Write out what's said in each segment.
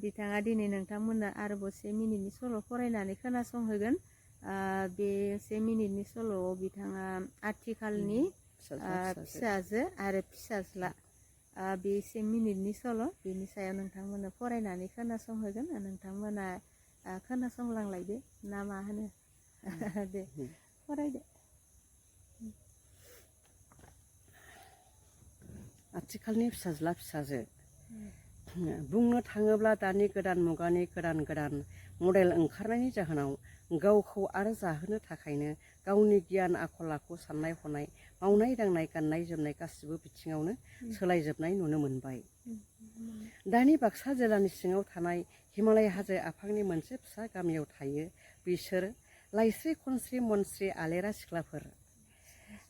बिथाङा दिनै नोंथांमोननो आरोबाव 1 मिनिटनि सल' फरायनानै खोनासंहोगोन। बे 1 मिनिटनि सल'आव बिथाङा आथिखालनि फिसाजो आरो फिसाज्ला बे 1 मिनिटनि सल' बेनि सायाव नोंथांमोननो फरायनानै खोनासंहोगोन। नोंथांमोना खोनासंलांलायदो ना मा होनो? दे फरायदो। आथिखालनि फिसाज्ला फिसाजो बुंनो थाङोब्ला दानि गोदान मुगानि गोदान मडेल ओंखारनायनि जाहोनाव गावखौ आरो जाहोनो थाखायनो गावनि गियान आखल आखु साननाय हनाय मावनाय दांनाय गाननाय जोमनाय गासिबो बिथिङावनो सोलायजोबनाय नुनो मोनबाय। दानि बाक्सा जिल्लानि सिङाव थानाय हिमालय हाजो आफांनि मोनसे फिसा गामियाव थायो बिसोर लाइस्रि खनस्रि मनस्रि आलेरा सिख्लाफोर।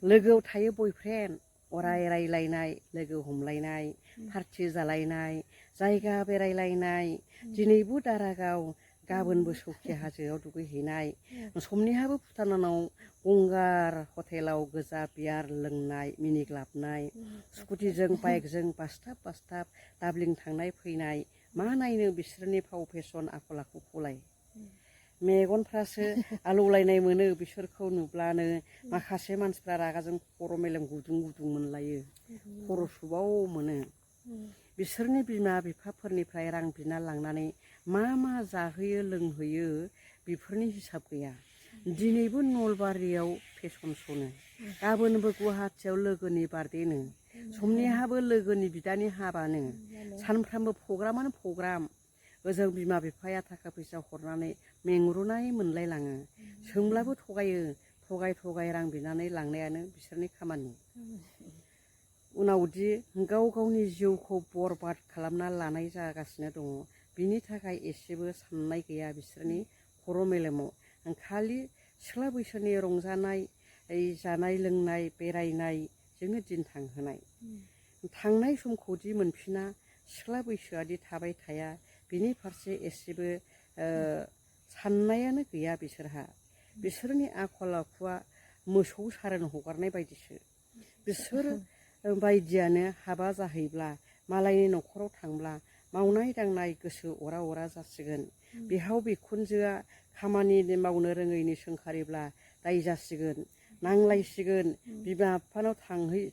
लोगोआव थायो बयफ्रेन्ड, अराय रायलायनाय, लोगो हमलायनाय, पार्टि जालायनाय, जायगा बेरायलायनाय, दिनैबो दारागाव गाबोनबो सौखि हाजोआव दुगैहैनाय, समनिहाबो भुटानाव गंगार हटेलाव गोजा बियार लोंनाय मिनिग्लाबनाय, स्कुटिजों बाइकजों बासथाब दाब्लिं थांनाय फैनाय, मा नायनो बिसोरनि फाव फेसन आखल आखुखौलाय। मेगनफ्रासो आलौलायनाय मोनो बिसोरखौ नुब्लानो। माखासे मानसिफ्रा रागाजों खर' मेलेम गुदुं मोनलायो, खर' सुबाव मोनो। बिसोरनि बिमा बिफाफोरनिफ्राय रां बिना लांनानै मा जाहोयो लोंहोयो बेफोरनि हिसाब गैया। दिनैबो नलबारियाव फेसन श'नो, गाबोनबो गुवाहाटियाव लोगोनि बार्थडेनो, समनिहाबो लोगोनि बिदानि हाबानो, सानफ्रामबो प्रग्रामानो प्रग्राम। ओजों बिमा बिफाया थाखा फैसा हरनानै मेंरुनाय मोनलायलाङो। सोंब्लाबो थगायो, थगाय रां बिनानै लांनायानो बिसोरनि खामानि। उनावदि गावनि जिउखौ बरबाद खालामना लानाय जागासिनो दङ, बिनि थाखाय एसेबो साननाय गैया बिसोरनि खर' मेलेमाव। खालि सिख्ला बैसोनि रंजानाय जानाय लोंनाय बेरायनायजोंनो दिन थांहोनाय। थांनाय समखौदि मोनफिना, सिख्ला बैसोआदि थाबाय थाया, बिनि फारसे एसेबो साननायानो गैया बिसोरहा। बिसोरनि आखल आखुआ मोसौ सारोन हगारनाय बायदिसो। बिसोर बायदियानो हाबा जाहैब्ला, मालायनि न'खराव थांब्ला मावनाय दांनाय गोसो अरा जासिगोन। बिहाव बिखुनजोआ खामानि मावनो रोङैनि सोंखारिब्ला दाय जासिगोन, नांलायसिगोन, बिमा बिफानाव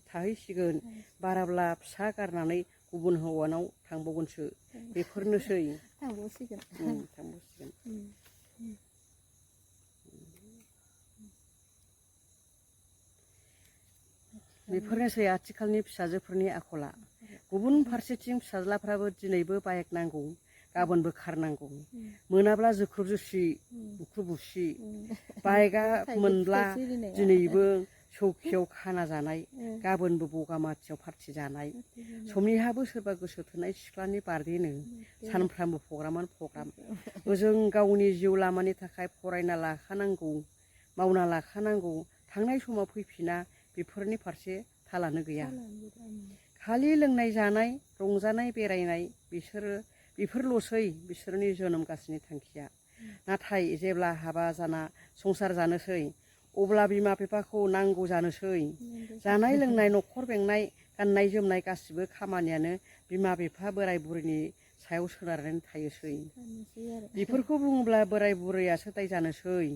थाहैसिगोन, बाराब्ला फिसा गारनानै गुबुन हौवानाव थांबावगोनसो। बेफोरनोसै। थांबावसिगोन। बेफोरनोसै आथिखालनि फिसाजोफोरनि आखला। गुबुन फारसेथिं फिसाज्लाफ्राबो दिनैबो बाइक नांगौ, गाबोनबो कार नांगौ, मोनाब्ला जोख्रुब जोसि बुख्रुब बुसि। बाइकआ मोनब्ला दिनैबो सौखियाव खाना जानाय, गाबोनबो बगामाथियाव पार्टि जानाय। समनिहाबो सोरबा गोसो थोनाय सिख्लानि बार्थडेनो, सानफ्रामबो प्रग्रामानो प्रग्राम। ओजों गावनि जिउ लामानि थाखाय फरायना लाखानांगौ, मावना लाखानांगौ, थांनाय समाव फैफिना, बेफोरनि फारसे थालानो गैया। खालि लोंनाय जानाय रंजानाय बेरायनाय बेफोरल'सै बिसोरनि जोनोम गासिनि थांखिया। नाथाय जेब्ला हाबा जाना संसार जानोसै, अब्ला बिमा बिफाखौ नांगौ जानोसै। जानाय लोंनाय न'खर बेंनाय गाननाय जोमनाय गासिबो खामानियानो बिमा बिफा बोराय बुरैनि सायाव सोनारनानै थायोसै। बेफोरखौ बुङोब्ला बोराय बुरैयासो दाय जानोसै,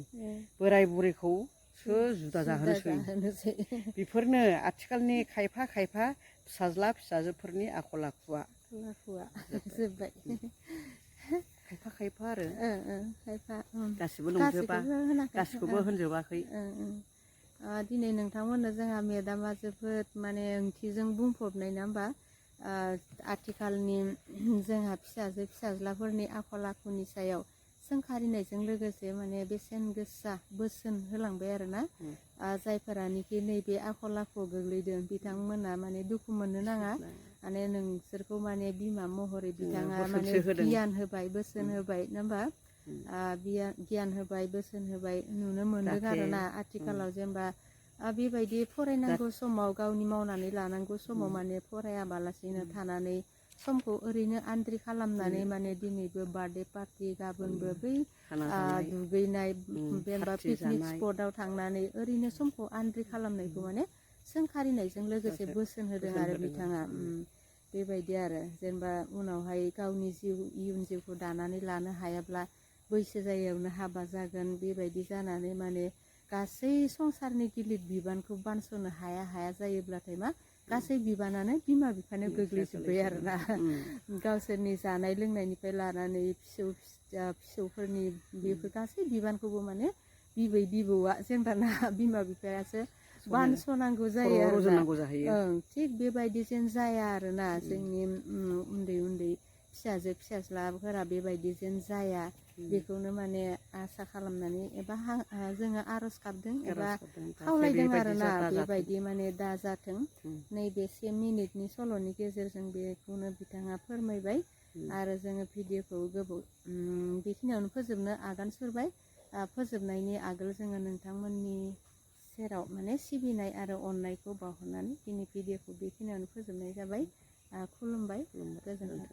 बोराय बुरैखौसो जुदा जाहोनोसै। बेफोरनो आथिखालनि खायफा फिसाज्ला फिसाजोफोरनि आखल आखुआ। जोब्बाय। खायफा आरो गासिबो नंजोबा, गासिखौबो होनजोबाखै। दिनै नोंथांमोननो जोंहा मेदामा जोबोद माने ओंथिजों बुंफबनाय नङा होमबा? आथिखालनि जोंहा फिसाजो फिसाज्लाफोरनि आखल आखुनि सायाव सोंखारिनायजों लोगोसे माने बेसेन गोसा बोसोन होलांबाय आरोना। जायफोरानोखि नैबे आखल आखुआव गोग्लैदों बिथांमोना माने दुखु मोननो नाङा। माने नोंसोरखौ माने बिमा महरै बिथाङा माने गियान होबाय, बोसोन होबाय नङा होमबा? गियान होबाय, बोसोन होबाय, नुनो मोनदों आरोना आथिखालाव जेनेबा बेबायदि फरायनांगौ समाव गावनि मावनानै लानांगौ समाव माने फरायाबालासिनो थानानै समखौ ओरैनो आद्रि खालामनानै माने दिनैबो बार्थडे पार्टि, गाबोनबो बै दुगैनाय जेनेबा पिकनिक स्पटआव थांनानै ओरैनो समखौ आद्रि खालामनायखौ माने सोंखारिनायजों लोगोसे बोसोन होदों आरो बिथाङा। बेबायदि आरो जेनेबा उनावहाय गावनि इयुन जिउखौ दानानै लानो हायाब्ला बैसो जायैयावनो हाबा जागोन बेबायदि जानानै माने गासै संसारनि गिलिर बिबानखौ बानस'नो हाया जायोब्लाथाय मा गासै बिबानानो बिमा बिफानो गोग्लैजोब्बाय आरोना गावसोरनि जानाय लोंनायनिफ्राय लानानै फिसौफोरनि बेफोर गासै बिबानखौबो माने बिबै बिबौआ जेनेबा ना बिमा बिफायासो बानस'नांगौ जायो आरोना ओं थिग बेबायदि जेन जाया आरोना जोंनि उन्दै उन्दै फिसाजो फिसाज्लाफोरा बेबायदि जेन जाया बेखौनो माने आसा खालामनानै एबा जोङो आर'ज गाबदों एबा खावलायदों आरोना बेबायदि माने दा जाथों नैबे 1 मिनिटनि सल'नि गेजेरजों बेखौनो बिथाङा फोरमायबाय आरो जोङो भिडिअखौ बेखिनियावनो फोजोबनो आगान सुरबाय फोजोबनायनि आगोल जोङो नोंथांमोननि सेराव माने सिबिनाय आरो अननायखौ बावहरनानै दिनै भिडिअखौ बेखिनियावनो फोजोबनाय जाबाय खुलुमबाय गोजोन्थों।